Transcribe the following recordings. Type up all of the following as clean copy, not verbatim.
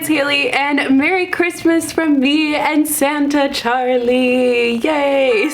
it's Hailey, and Merry Christmas from me and Santa Charlie. Yay!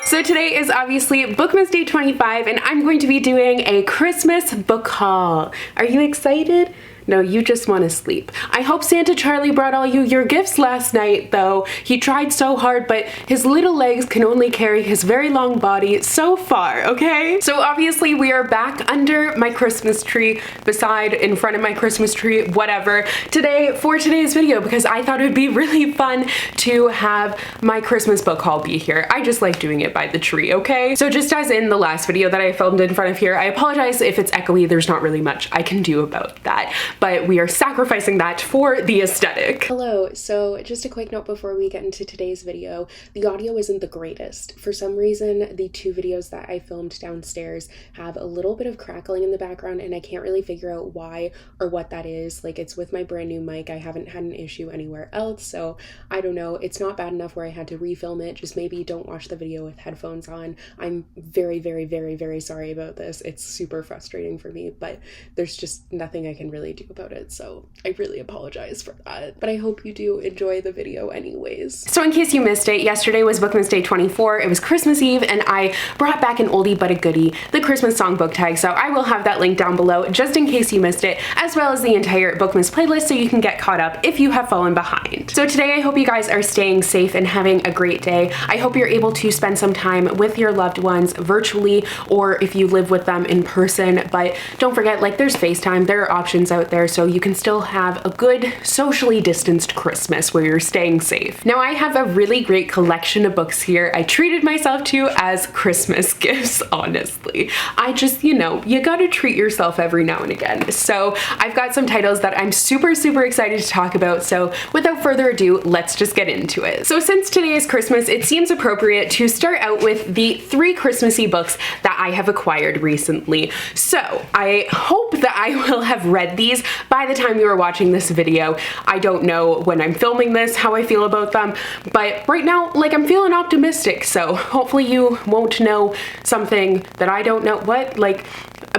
So today is obviously Bookmas Day 25, and I'm going to be doing a Christmas book haul. Are you excited? No, you just want to sleep. I hope Santa Charlie brought all you your gifts last night, though. He tried so hard, but his little legs can only carry his very long body so far, okay? So obviously we are back under my Christmas tree, in front of my Christmas tree, whatever, today for today's video, because I thought it would be really fun to have my Christmas book haul be here. I just like doing it by the tree, okay? So just as in the last video that I filmed in front of here, I apologize if it's echoey. There's not really much I can do about that, but we are sacrificing that for the aesthetic. Hello, so just a quick note before we get into today's video. The audio isn't the greatest. For some reason, the two videos that I filmed downstairs have a little bit of crackling in the background, and I can't really figure out why or what that is. Like, it's with my brand new mic. I haven't had an issue anywhere else, so I don't know. It's not bad enough where I had to refilm it. Just maybe don't watch the video with headphones on. I'm very, very, very, very sorry about this. It's super frustrating for me, but there's just nothing I can really do about it, so I really apologize for that, but I hope you do enjoy the video anyways. So in case you missed it, yesterday was Bookmas Day 24. It was Christmas Eve, and I brought back an oldie but a goodie, the Christmas song book tag, so I will have that link down below just in case you missed it, as well as the entire Bookmas playlist so you can get caught up if you have fallen behind. So today I hope you guys are staying safe and having a great day. I hope you're able to spend some time with your loved ones virtually, or if you live with them in person, but don't forget, like, there's FaceTime, there are options out there, so you can still have a good socially distanced Christmas where you're staying safe. Now, I have a really great collection of books here I treated myself to as Christmas gifts, honestly. I just, you know, you gotta treat yourself every now and again. So I've got some titles that I'm super, super excited to talk about, so without further ado, let's just get into it. So since today is Christmas, it seems appropriate to start out with the 3 Christmassy books that I have acquired recently. So I hope that I will have read these by the time you are watching this video. I don't know when I'm filming this how I feel about them, but right now, like, I'm feeling optimistic, so hopefully you won't know something that I don't know. What? Like,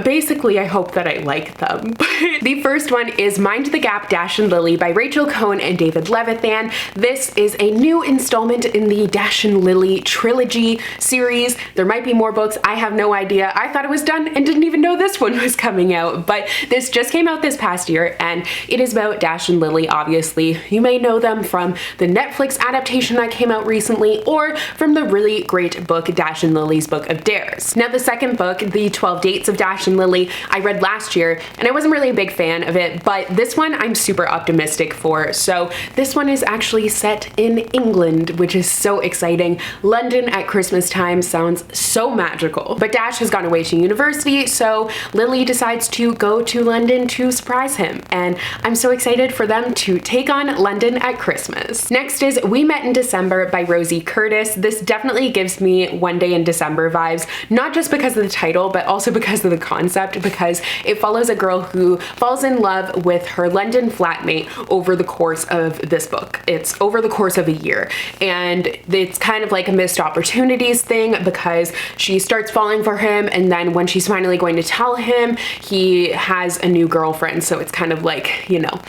basically, I hope that I like them. The first one is Mind the Gap, Dash and Lily by Rachel Cohn and David Levithan. This is a new installment in the Dash and Lily trilogy series. There might be more books. I have no idea. I thought it was done and didn't even know this one was coming out, but this just came out this past year, and it is about Dash and Lily, obviously. You may know them from the Netflix adaptation that came out recently, or from the really great book, Dash and Lily's Book of Dares. Now, the second book, The 12 Dates of Dash and Lily, I read last year, and I wasn't really a big fan of it, but this one I'm super optimistic for. So this one is actually set in England, which is so exciting. London at Christmas time sounds so magical. But Dash has gone away to university, so Lily decides to go to London to surprise him, and I'm so excited for them to take on London at Christmas. Next is We Met in December by Rosie Curtis. This definitely gives me One Day in December vibes, not just because of the title, but also because of the concept, because it follows a girl who falls in love with her London flatmate over the course of this book. It's over the course of a year, and it's kind of like a missed opportunities thing, because she starts falling for him, and then when she's finally going to tell him, he has a new girlfriend, so it's kind of like, you know,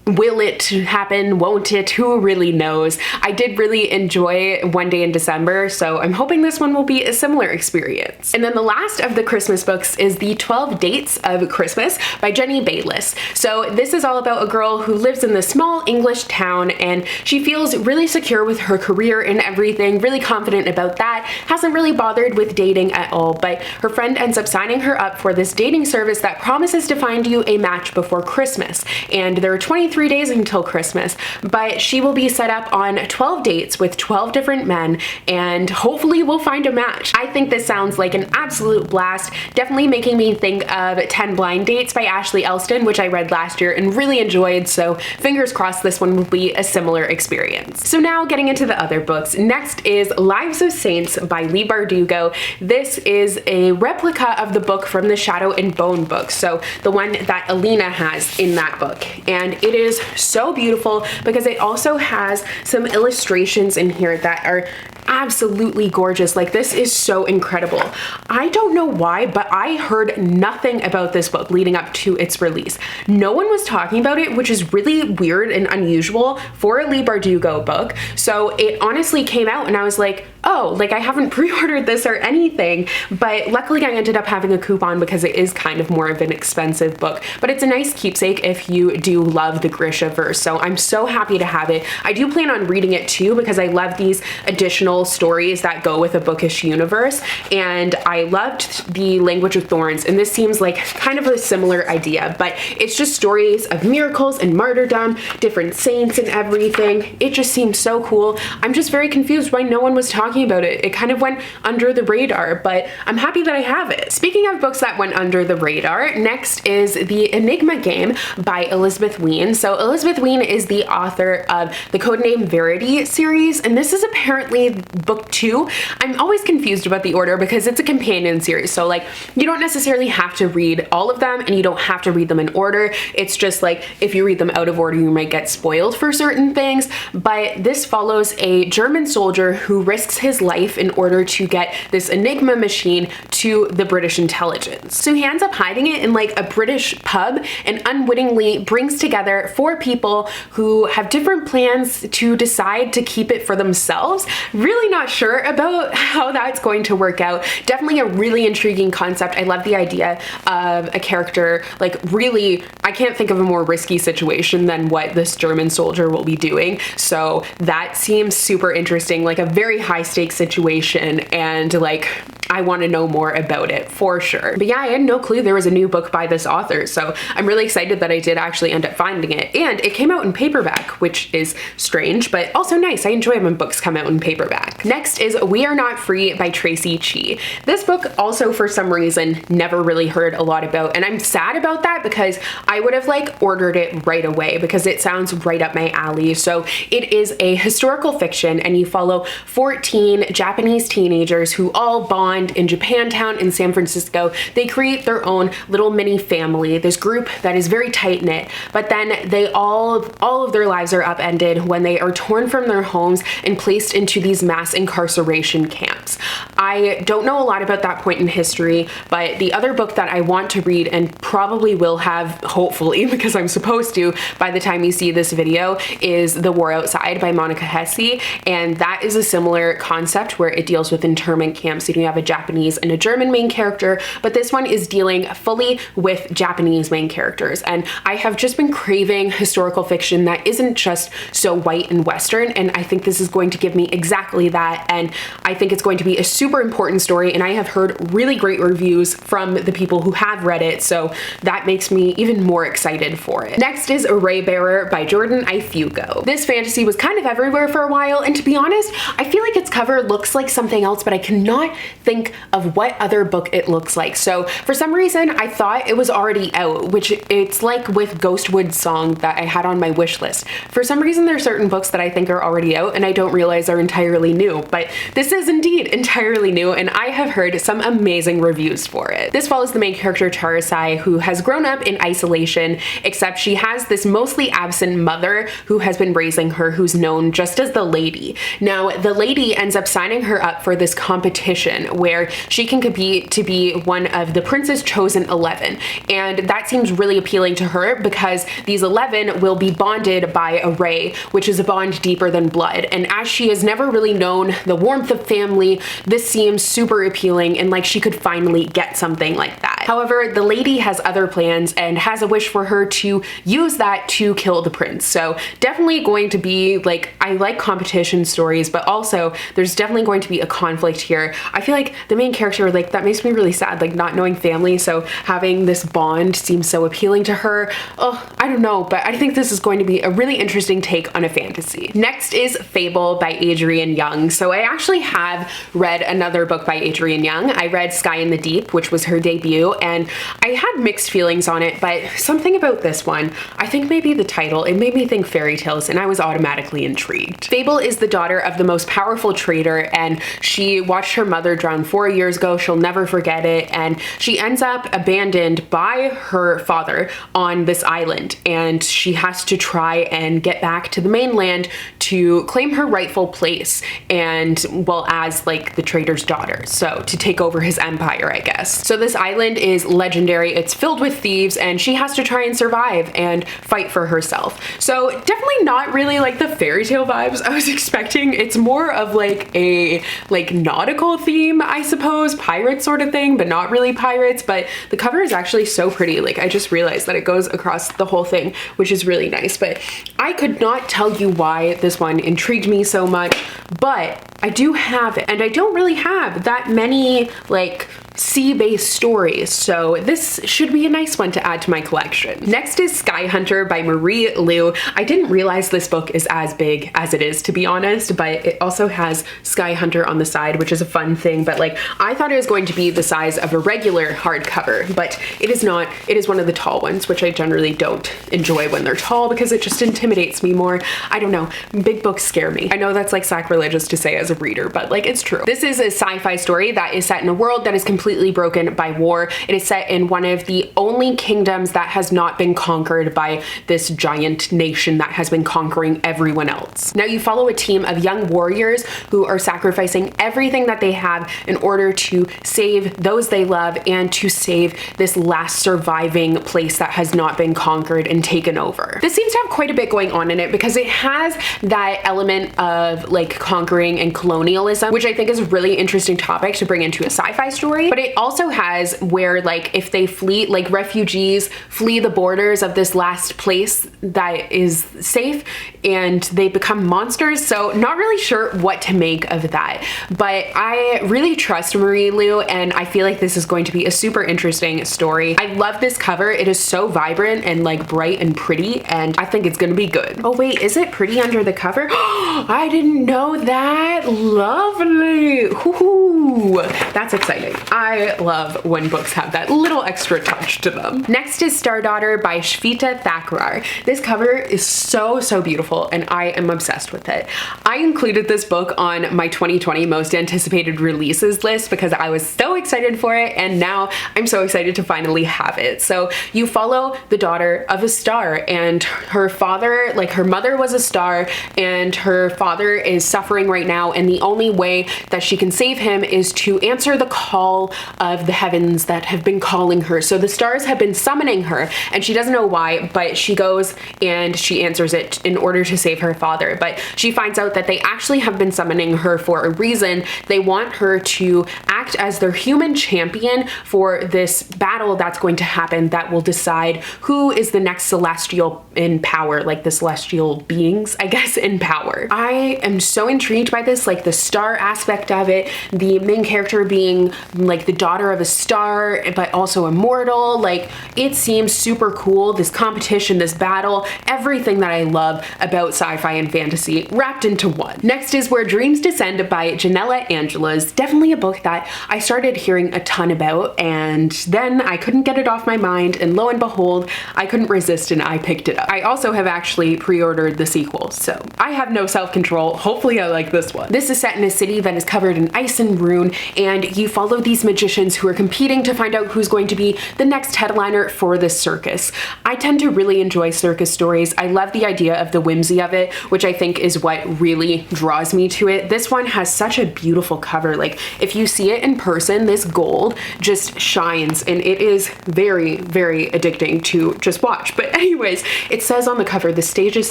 will it happen? Won't it? Who really knows? I did really enjoy One Day in December, so I'm hoping this one will be a similar experience. And then the last of the Christmas books is The 12 Dates of Christmas by Jenny Bayliss. So this is all about a girl who lives in this small English town, and she feels really secure with her career and everything, really confident about that, hasn't really bothered with dating at all, but her friend ends up signing her up for this dating service that promises to find you a match before Christmas. And there are 23 days until Christmas, but she will be set up on 12 dates with 12 different men, and hopefully we'll find a match. I think this sounds like an absolute blast, definitely making me think of 10 Blind Dates by Ashley Elston, which I read last year and really enjoyed, so fingers crossed this one will be a similar experience. So now getting into the other books, next is Lives of Saints by Leigh Bardugo. This is a replica of the book from the Shadow and Bone book, so the one that Alina has in that book, and it is so beautiful because it also has some illustrations in here that are absolutely gorgeous. Like, this is so incredible. I don't know why, but I heard nothing about this book leading up to its release. No one was talking about it, which is really weird and unusual for a Leigh Bardugo book. So it honestly came out and I was like, oh, like, I haven't pre-ordered this or anything, but luckily I ended up having a coupon because it is kind of more of an expensive book, but it's a nice keepsake if you do love the Grisha-verse. So I'm so happy to have it. I do plan on reading it too because I love these additional stories that go with a bookish universe, and I loved the Language of Thorns, and this seems like kind of a similar idea, but it's just stories of miracles and martyrdom, different saints and everything. It just seems so cool. I'm just very confused why no one was talking about it. It kind of went under the radar, but I'm happy that I have it. Speaking of books that went under the radar, next is the Enigma game by Elizabeth Wein. So Elizabeth Wein is the author of the Codename Verity series, and this is apparently book 2. I'm always confused about the order because it's a companion series. So like, you don't necessarily have to read all of them and you don't have to read them in order. It's just like, if you read them out of order, you might get spoiled for certain things. But this follows a German soldier who risks his life in order to get this Enigma machine to the British intelligence. So he ends up hiding it in like a British pub and unwittingly brings together 4 people who have different plans to decide to keep it for themselves. Really not sure about how that's going to work out. Definitely a really intriguing concept. I love the idea of a character, like, really, I can't think of a more risky situation than what this German soldier will be doing. So that seems super interesting, like a very high stakes situation, and like, I want to know more about it for sure. But yeah, I had no clue there was a new book by this author, so I'm really excited that I did actually end up finding it. And it came out in paperback, which is strange, but also nice. I enjoy when books come out in paperback. Next is We Are Not Free by Traci Chee. This book also, for some reason, never really heard a lot about, and I'm sad about that because I would have like ordered it right away because it sounds right up my alley. So it is a historical fiction, and you follow 14 Japanese teenagers who all bond in Japantown in San Francisco. They create their own little mini family, this group that is very tight-knit, but then they all of their lives are upended when they are torn from their homes and placed into these mass incarceration camps. I don't know a lot about that point in history, but the other book that I want to read and probably will have, hopefully, because I'm supposed to by the time you see this video, is The War Outside by Monica Hesse, and that is a similar concept where it deals with internment camps. You have a Japanese and a German main character, but this one is dealing fully with Japanese main characters. And I have just been craving historical fiction that isn't just so white and Western, and I think this is going to give me exactly that. And I think it's going to be a super important story, and I have heard really great reviews from the people who have read it, so that makes me even more excited for it. Next is Raybearer by Jordan Ifueko. This fantasy was kind of everywhere for a while, and to be honest, I feel like its cover looks like something else, but I cannot think of what other book it looks like. So for some reason, I thought it was already out, which it's like with Ghostwood Song that I had on my wish list. For some reason, there are certain books that I think are already out and I don't realize are entirely new, but this is indeed entirely new, and I have heard some amazing reviews for it. This follows the main character Traci, who has grown up in isolation, except she has this mostly absent mother who has been raising her, who's known just as the Lady. Now, the Lady ends up signing her up for this competition where she can compete to be one of the Prince's chosen 11, and that seems really appealing to her because these 11 will be bonded by a ray, which is a bond deeper than blood, and as she has never really known the warmth of family, this seems super appealing and like she could finally get something like that. However, the Lady has other plans and has a wish for her to use that to kill the prince. So definitely going to be like, I like competition stories, but also there's definitely going to be a conflict here. I feel like the main character, like, that makes me really sad, like not knowing family, so having this bond seems so appealing to her. Oh, I don't know, but I think this is going to be a really interesting take on a fantasy. Next is Fable by Adrienne Young. So I actually have read another book by Adrienne Young. I read Sky in the Deep, which was her debut, Lu, and I had mixed feelings on it, but something about this one, I think maybe the title, it made me think fairy tales, and I was automatically intrigued. Fable is the daughter of the most powerful trader, and she watched her mother drown 4 years ago. She'll never forget it, and she ends up abandoned by her father on this island, and she has to try and get back to the mainland to claim her rightful place, and well, as like the trader's daughter, so to take over his empire, I guess. So this island is legendary, it's filled with thieves, and she has to try and survive and fight for herself. So definitely not really like the fairy tale vibes I was expecting. It's more of like a nautical theme, I suppose, pirate sort of thing, but not really pirates. But the cover is actually so pretty. Like, I just realized that it goes across the whole thing, which is really nice. But I could not tell you why this one intrigued me so much, but I do have it, and I don't really have that many like sea-based stories, so this should be a nice one to add to my collection. Next is Skyhunter by Marie Lu. I didn't realize this book is as big as it is, to be honest, but it also has Skyhunter on the side, which is a fun thing, but like, I thought it was going to be the size of a regular hardcover, but it is not. It is one of the tall ones, which I generally don't enjoy when they're tall because it just intimidates me more. I don't know, big books scare me. I know that's like sacrilegious to say as a reader, but like, it's true. This is a sci-fi story that is set in a world that is completely broken by war. It is set in one of the only kingdoms that has not been conquered by this giant nation that has been conquering everyone else. Now you follow a team of young warriors who are sacrificing everything that they have in order to save those they love and to save this last surviving place that has not been conquered and taken over. This seems to have quite a bit going on in it because it has that element of like conquering and colonialism, which I think is a really interesting topic to bring into a sci-fi story. But it also has where like if they flee, like refugees flee the borders of this last place that is safe and they become monsters. So not really sure what to make of that, but I really trust Marie Lu, and I feel like this is going to be a super interesting story. I love this cover. It is so vibrant and like bright and pretty, and I think it's gonna be good. Oh wait, is it pretty under the cover? I didn't know that. Lovely. Ooh, that's exciting. I love when books have that little extra touch to them. Next is Star Daughter by Shveta Thakrar. This cover is so beautiful, and I am obsessed with it. I included this book on my 2020 most anticipated releases list because I was so excited for it, and now I'm so excited to finally have it. So you follow the daughter of a star, and her father, like her mother was a star, and her father is suffering right now, and the only way that she can save him is to answer the call of the heavens that have been calling her. So the stars have been summoning her, and she doesn't know why, but she goes and she answers it in order to save her father. But she finds out that they actually have been summoning her for a reason. They want her to act as their human champion for this battle that's going to happen that will decide who is the next celestial in power, like the celestial beings, I guess, in power. I am so intrigued by this, like the star aspect of it, the main character being like the daughter of a star, but also immortal. Like, it seems super cool. This competition, this battle, everything that I love about sci-fi and fantasy wrapped into one. Next is Where Dreams Descend by Janella Angela's. Definitely a book that I started hearing a ton about, and then I couldn't get it off my mind, and lo and behold, I couldn't resist and I picked it up. I also have actually pre-ordered the sequel, so I have no self-control. Hopefully I like this one. This is set in a city that is covered in ice and rune, and you follow these magicians who are competing to find out who's going to be the next headliner for this circus. I tend to really enjoy circus stories. I love the idea of the whimsy of it, which I think is what really draws me to it. This one has such a beautiful cover. Like, if you see it in person, this gold just shines, and it is very addicting to just watch. But anyways, it says on the cover, the stage is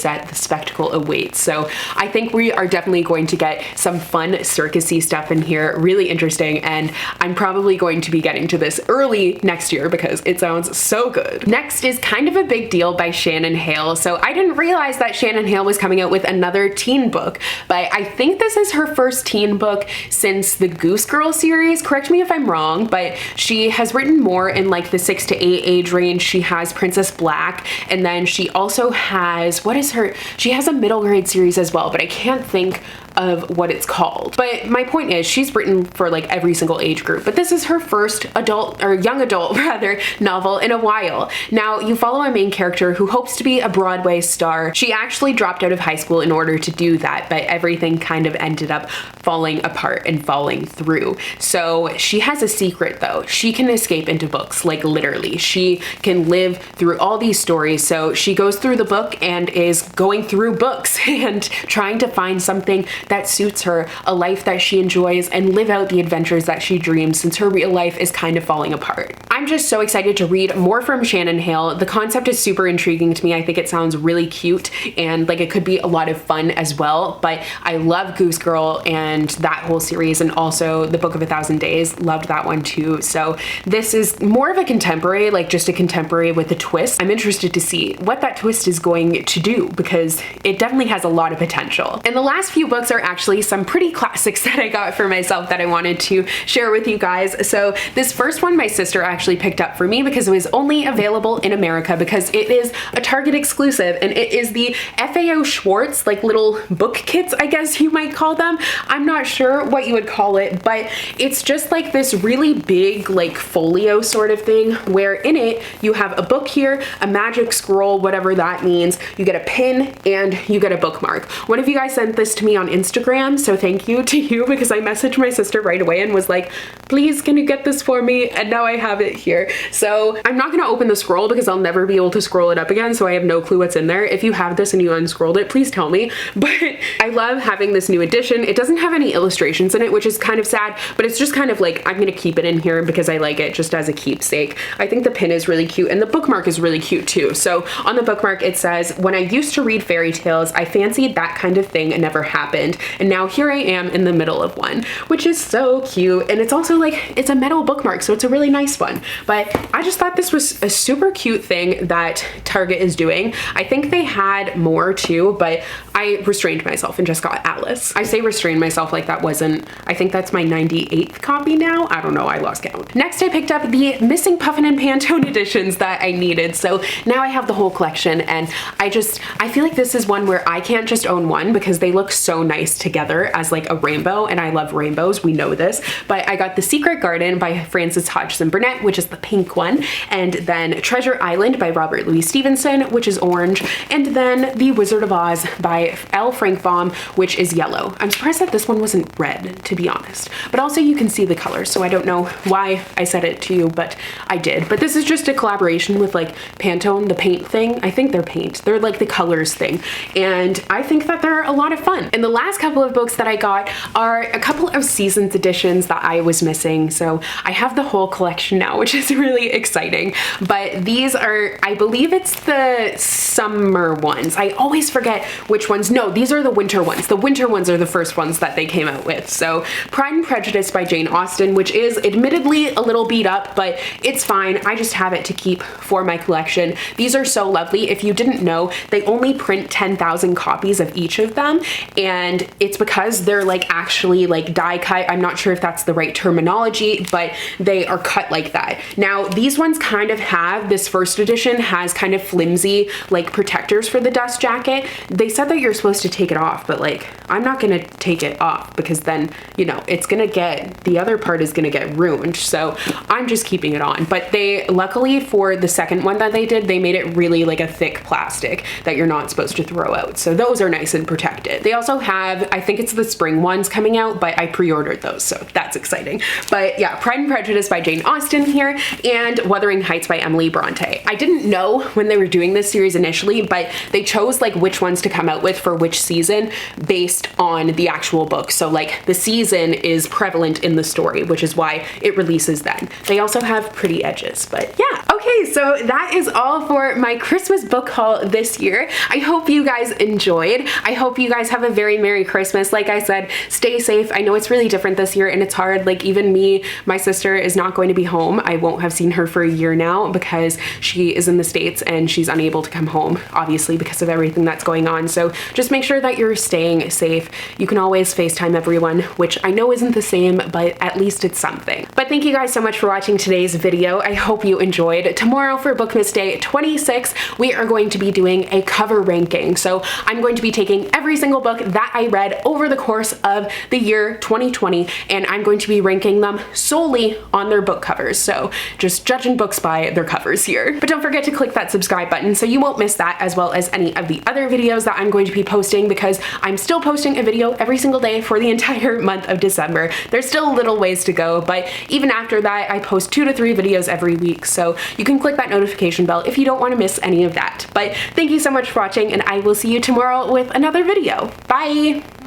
set, the spectacle awaits. So I think we are definitely going to get some fun circusy stuff in here, really interesting, and I'm probably going to be getting to this early next year because it sounds so good. Next is Kind of a Big Deal by Shannon Hale. So I didn't realize that Shannon Hale was coming out with another teen book, but I think this is her first teen book since the Goose Girl series. Correct me if I'm wrong, but she has written more in like the 6 to 8 age range. She has Princess Black, and then she also has, she has a middle grade series as well, but I can't think of what it's called. But my point is, she's written for like every single age group, but this is her first adult, or young adult rather, novel in a while. Now, you follow a main character who hopes to be a Broadway star. She actually dropped out of high school in order to do that, but everything kind of ended up falling apart and falling through. So she has a secret though. She can escape into books, like literally. She can live through all these stories. So she goes through the book and is going through books and trying to find something that suits her, a life that she enjoys, and live out the adventures that she dreams, since her real life is kind of falling apart. I'm just so excited to read more from Shannon Hale. The concept is super intriguing to me. I think it sounds really cute and like it could be a lot of fun as well, but I love Goose Girl and that whole series, and also the Book of 1,000 Days, loved that one too. So this is more of a contemporary, like just a contemporary with a twist. I'm interested to see what that twist is going to do, because it definitely has a lot of potential. And the last few books are actually some pretty classics that I got for myself that I wanted to share with you guys. So this first one my sister actually picked up for me because it was only available in America, because it is a Target exclusive, and it is the FAO Schwartz, like little book kits, I guess you might call them. I'm not sure what you would call it, but it's just like this really big like folio sort of thing, where in it you have a book here, a magic scroll, whatever that means, you get a pin, and you get a bookmark. One of you guys sent this to me on Instagram, so thank you to you, because I messaged my sister right away and was like, please can you get this for me? And now I have it here. So I'm not gonna open the scroll because I'll never be able to scroll it up again, so I have no clue what's in there. If you have this and you unscrolled it, please tell me. But I love having this new edition. It doesn't have any illustrations in it, which is kind of sad, but it's just kind of like, I'm gonna keep it in here because I like it just as a keepsake. I think the pin is really cute, and the bookmark is really cute too. So on the bookmark it says, when I used to read fairy tales, I fancied that kind of thing and never happened, and now here I am in the middle of one, which is so cute. And it's also like, it's a metal bookmark, so it's a really nice one. But I just thought this was a super cute thing that Target is doing. I think they had more too, but I restrained myself and just got Alice. I say restrained myself like that wasn't, I think that's my 98th copy now. I don't know, I lost count. Next I picked up the missing Puffin and Pantone editions that I needed. So now I have the whole collection, and I feel like this is one where I can't just own one because they look so nice together as like a rainbow, and I love rainbows, we know this. But I got The Secret Garden by Frances Hodgson Burnett, which is the pink one, and then Treasure Island by Robert Louis Stevenson, which is orange, and then The Wizard of Oz by L. Frank Baum, which is yellow. I'm surprised that this one wasn't red, to be honest, but also you can see the colors, so I don't know why I said it to you, but I did. But this is just a collaboration with like Pantone, the paint thing. I think they're paint. They're like the colors thing, and I think that they're a lot of fun. And the last couple of books that I got are a couple of seasons editions that I was missing, so I have the whole collection now, which is really exciting. But these are, I believe it's the summer ones. I always forget which ones. No, these are the winter ones. The winter ones are the first ones that they came out with. So Pride and Prejudice by Jane Austen, which is admittedly a little beat up, but it's fine. I just have it to keep for my collection. These are so lovely. If you didn't know, they only print 10,000 copies of each of them, and it's because they're like actually like die cut. I'm not sure if that's the right terminology, but they are cut like that. Now these ones kind of have, this first edition has kind of flimsy like protectors for the dust jacket. They said that you're supposed to take it off, but like I'm not gonna take it off because then, you know, it's gonna get, the other part is gonna get ruined, so I'm just keeping it on. But they, luckily for the second one that they did, they made it really like a thick plastic that you're not supposed to throw out, so those are nice and protected. They also have, I think it's the spring ones coming out, but I pre-ordered those, so that's exciting. But yeah, Pride and Prejudice by Jane Austen here, and Wuthering Heights by Emily Bronte. I didn't know when they were doing this series initially, but they chose like which ones to come out with for which season based on the actual book. So like the season is prevalent in the story, which is why it releases then. They also have pretty edges, but yeah. Okay, so that is all for my Christmas book haul this year. I hope you guys enjoyed. I hope you guys have a very Merry Christmas. Like I said, stay safe. I know it's really different this year and it's hard, like even even me, my sister is not going to be home. I won't have seen her for a year now because she is in the States and she's unable to come home, obviously because of everything that's going on. So just make sure that you're staying safe. You can always FaceTime everyone, which I know isn't the same, but at least it's something. But thank you guys so much for watching today's video. I hope you enjoyed. Tomorrow for Bookmas Day 26, we are going to be doing a cover ranking. So I'm going to be taking every single book that I read over the course of the year 2020, and I'm going to be ranking them solely on their book covers. So just judging books by their covers here. But don't forget to click that subscribe button so you won't miss that, as well as any of the other videos that I'm going to be posting, because I'm still posting a video every single day for the entire month of December. There's still a little ways to go, but even after that, I post 2 to 3 videos every week. So you can click that notification bell if you don't want to miss any of that. But thank you so much for watching, and I will see you tomorrow with another video. Bye!